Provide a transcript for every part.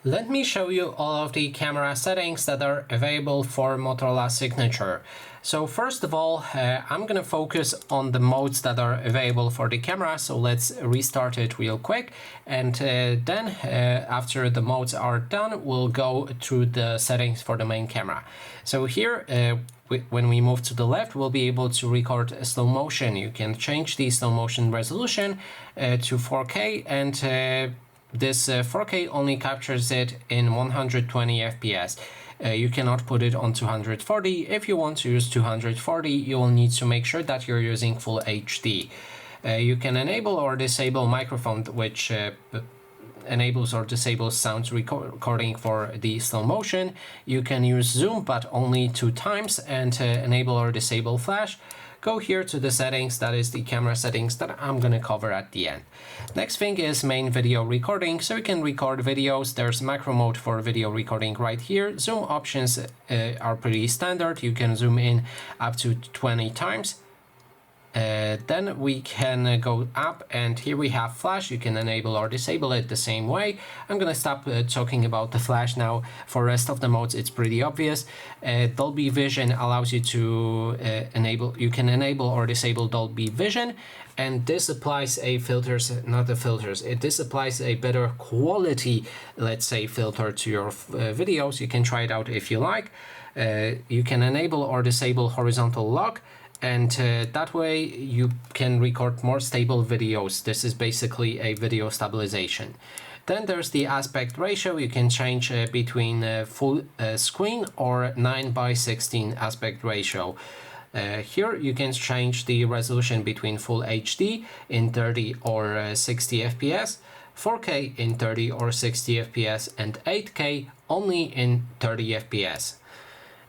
Let me show you all of the camera settings that are available for Motorola Signature. So first of all, I'm gonna focus on the modes that are available for the camera. So let's restart it real quick. And then after the modes are done, we'll go through the settings for the main camera. So here, when we move to the left, we'll be able to record slow motion. You can change the slow motion resolution to 4K, and this 4K only captures it in 120 FPS. You cannot put it on 240. If you want to use 240, you will need to make sure that you're using full HD. You can enable or disable microphone, which enables or disables sound recording for the slow motion. You can use zoom, but only 2 times, and enable or disable flash. Go here to the settings, that is the camera settings that I'm gonna cover at the end. Next thing is main video recording, so you can record videos. There's macro mode for video recording right here. Zoom options are pretty standard. You can zoom in up to 20 times. Then we can go up, and here we have flash. You can enable or disable it the same way. I'm gonna stop talking about the flash now. For rest of the modes, it's pretty obvious. Dolby Vision allows you to you can enable or disable Dolby Vision, and this applies a filters, not the filters. This applies a better quality, let's say, filter to your videos. You can try it out if you like. You can enable or disable horizontal lock, and that way you can record more stable videos. This is basically a video stabilization. Then there's the aspect ratio. You can change between full screen or 9:16 aspect ratio. Here you can change the resolution between full HD in 30 or 60 FPS, 4K in 30 or 60 FPS, and 8K only in 30 FPS.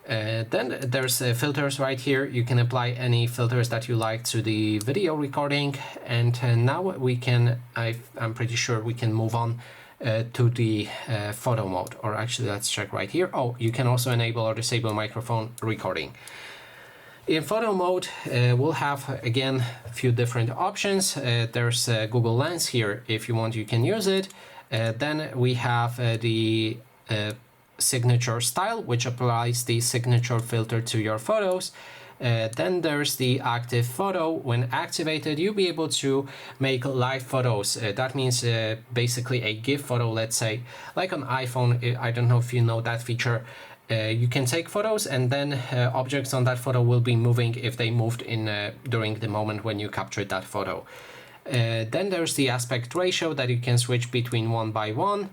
Then there's filters right here. You can apply any filters that you like to the video recording, and now we can, I'm pretty sure we can move on to the photo mode, or actually let's check right here. Oh, you can also enable or disable microphone recording. In photo mode, we'll have again a few different options. There's Google Lens here. If you want, you can use it. Then we have the signature style, which applies the signature filter to your photos. Then there's the active photo. When activated, you'll be able to make live photos. That means basically a GIF photo, let's say, like on iPhone. I don't know if you know that feature. You can take photos, and then objects on that photo will be moving if they moved in during the moment when you captured that photo. Then there's the aspect ratio that you can switch between 1:1,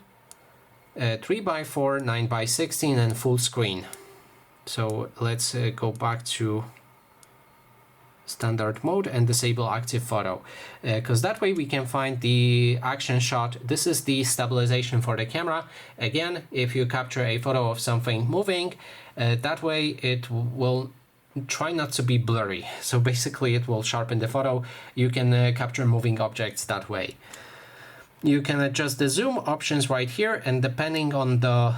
3:4, 9:16, and full screen. So let's go back to standard mode and disable active photo, because that way we can find the action shot. This is the stabilization for the camera. Again, if you capture a photo of something moving, that way it will try not to be blurry. So basically it will sharpen the photo. You can capture moving objects that way. You can adjust the zoom options right here, and depending on the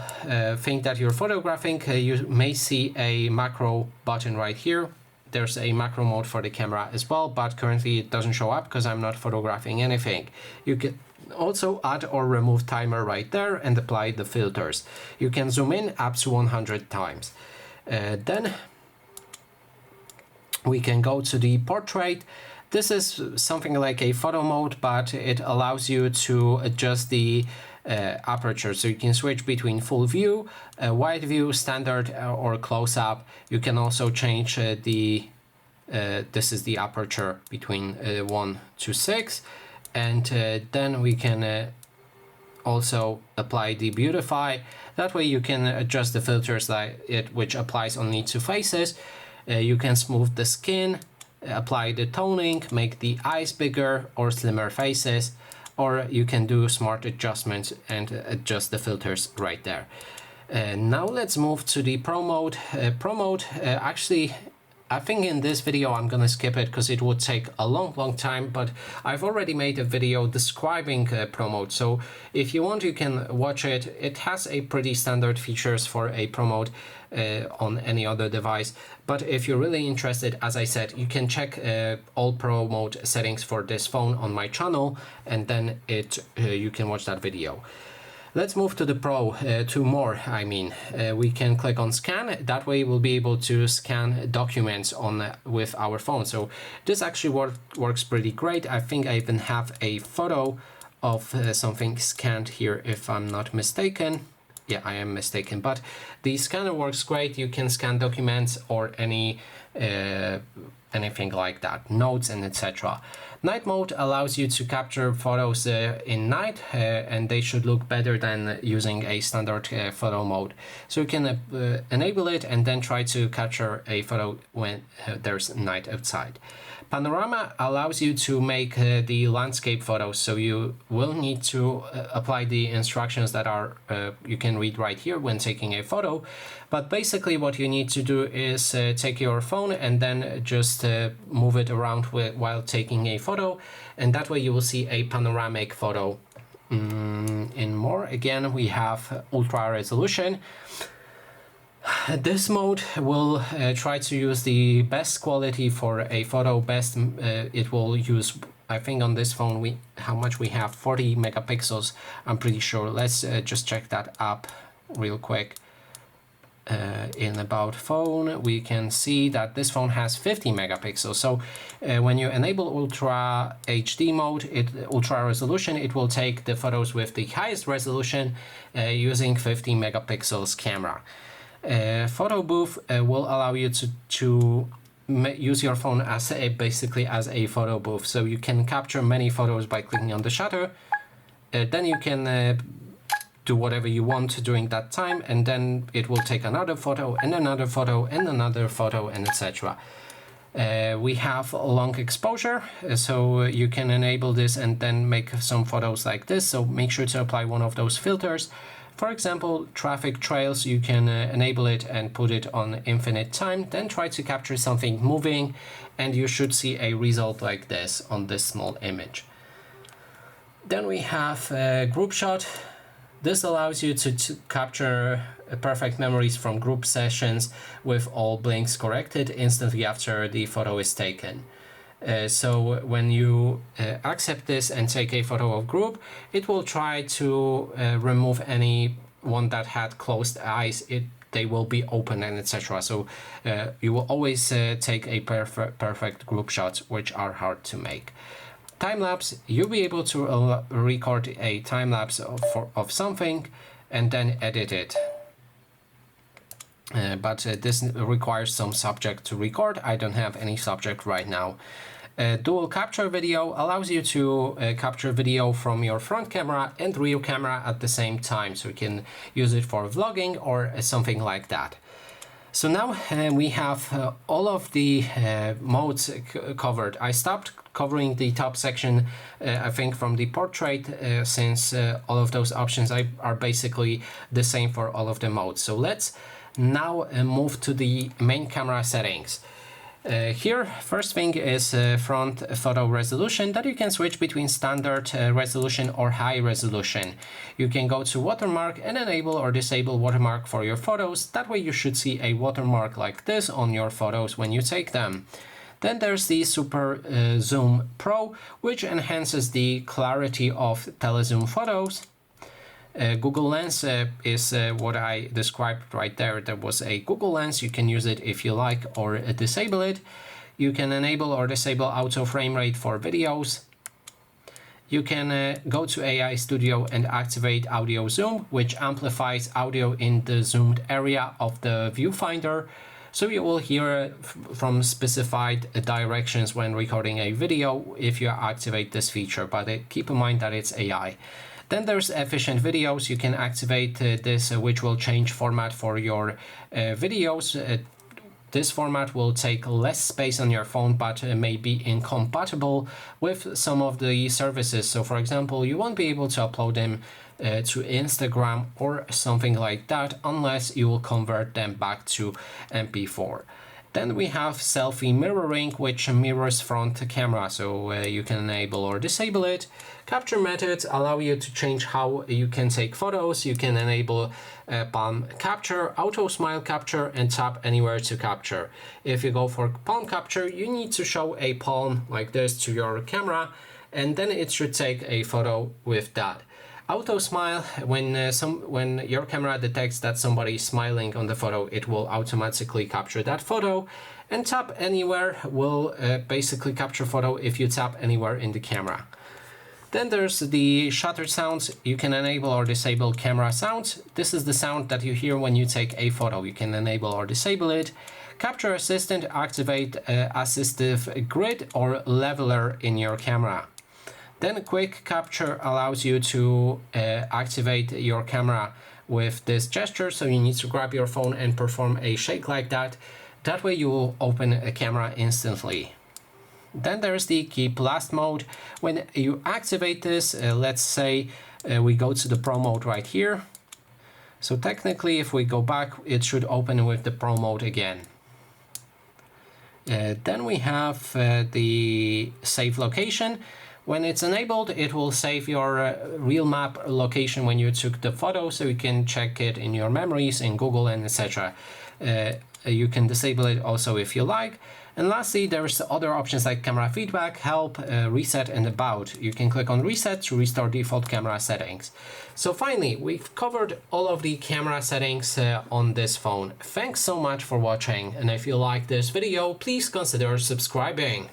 thing that you're photographing, you may see a macro button right here. There's a macro mode for the camera as well, but currently it doesn't show up because I'm not photographing anything. You can also add or remove timer right there and apply the filters. You can zoom in up to 100 times. Then we can go to the portrait. This is something like a photo mode, but it allows you to adjust the aperture. So you can switch between full view, wide view, standard, or close up. You can also change this is the aperture between 1 to 6. And then we can also apply the beautify. That way you can adjust the filters which applies only to faces. You can smooth the skin, apply the toning, make the eyes bigger or slimmer faces, or you can do smart adjustments and adjust the filters right there. Now let's move to the Pro mode. Pro mode, actually, I think in this video I'm gonna skip it because it would take a long time, but I've already made a video describing Pro mode, so if you want you can watch it. It has a pretty standard features for a Pro mode on any other device, but if you're really interested, as I said, you can check all Pro mode settings for this phone on my channel, and then you can watch that video. Let's move to the Pro, two more, I mean. We can click on scan, that way we'll be able to scan documents with our phone. So this actually works pretty great. I think I even have a photo of something scanned here if I'm not mistaken. Yeah, I am mistaken, but the scanner works great. You can scan documents or anything like that, notes and etc. Night mode allows you to capture photos in night, and they should look better than using a standard photo mode. So you can enable it and then try to capture a photo when there's night outside. Panorama allows you to make the landscape photos, so you will need to apply the instructions that are you can read right here when taking a photo. But basically what you need to do is take your phone and then just move it around while taking a photo, and that way you will see a panoramic photo. In more, again, we have ultra resolution. This mode will try to use the best quality for a photo. It will use, I think on this phone, how much we have, 40 megapixels, I'm pretty sure. Let's just check that up real quick. In about phone, we can see that this phone has 50 megapixels. So when you enable ultra HD mode, ultra resolution, it will take the photos with the highest resolution using 50 megapixels camera. Photo booth will allow you to use your phone as basically as a photo booth, so you can capture many photos by clicking on the shutter. Then you can do whatever you want during that time, and then it will take another photo and another photo and another photo and etc. We have long exposure, so you can enable this and then make some photos like this. So make sure to apply one of those filters. For example, traffic trails, you can enable it and put it on infinite time, then try to capture something moving, and you should see a result like this on this small image. Then we have group shot. This allows you to capture perfect memories from group sessions with all blinks corrected instantly after the photo is taken. So when you accept this and take a photo of group, it will try to remove any one that had closed eyes. They will be open and etc. So you will always take a perfect group shots, which are hard to make. Time-lapse, you'll be able to record a time-lapse of something and then edit it. But this requires some subject to record. I don't have any subject right now. Dual capture video allows you to capture video from your front camera and rear camera at the same time, so you can use it for vlogging or something like that. So now we have all of the modes covered. I stopped covering the top section, I think, from the portrait, since all of those options are basically the same for all of the modes. So let's now move to the main camera settings. Here, first thing is front photo resolution, that you can switch between standard resolution or high resolution. You can go to watermark and enable or disable watermark for your photos. That way you should see a watermark like this on your photos when you take them. Then there's the Super Zoom Pro, which enhances the clarity of telezoom photos. Google Lens is what I described right there. There was a Google Lens. You can use it if you like, or disable it. You can enable or disable auto frame rate for videos. You can go to AI Studio and activate audio zoom, which amplifies audio in the zoomed area of the viewfinder. So you will hear from specified directions when recording a video if you activate this feature, but keep in mind that it's AI. Then there's efficient videos. You can activate this, which will change format for your videos. This format will take less space on your phone, but may be incompatible with some of the services. So for example, you won't be able to upload them to Instagram or something like that unless you will convert them back to MP4. Then we have selfie mirroring, which mirrors front camera, so you can enable or disable it. Capture methods allow you to change how you can take photos. You can enable palm capture, auto smile capture, and tap anywhere to capture. If you go for palm capture, you need to show a palm like this to your camera, and then it should take a photo with that. Auto smile, when your camera detects that somebody is smiling on the photo, it will automatically capture that photo. And tap anywhere will basically capture photo if you tap anywhere in the camera. Then there's the shutter sounds. You can enable or disable camera sounds. This is the sound that you hear when you take a photo. You can enable or disable it. Capture assistant, activate assistive grid or leveler in your camera. Then quick capture allows you to activate your camera with this gesture. So you need to grab your phone and perform a shake like that. That way you will open a camera instantly. Then there's the keep last mode. When you activate this, let's say we go to the pro mode right here. So technically, if we go back, it should open with the pro mode again. Then we have the save location. When it's enabled, it will save your real map location when you took the photo, so you can check it in your memories, in Google, and etc. You can disable it also if you like. And lastly, there's other options like camera feedback, help, reset, and about. You can click on reset to restore default camera settings. So finally, we've covered all of the camera settings on this phone. Thanks so much for watching, and if you like this video, please consider subscribing.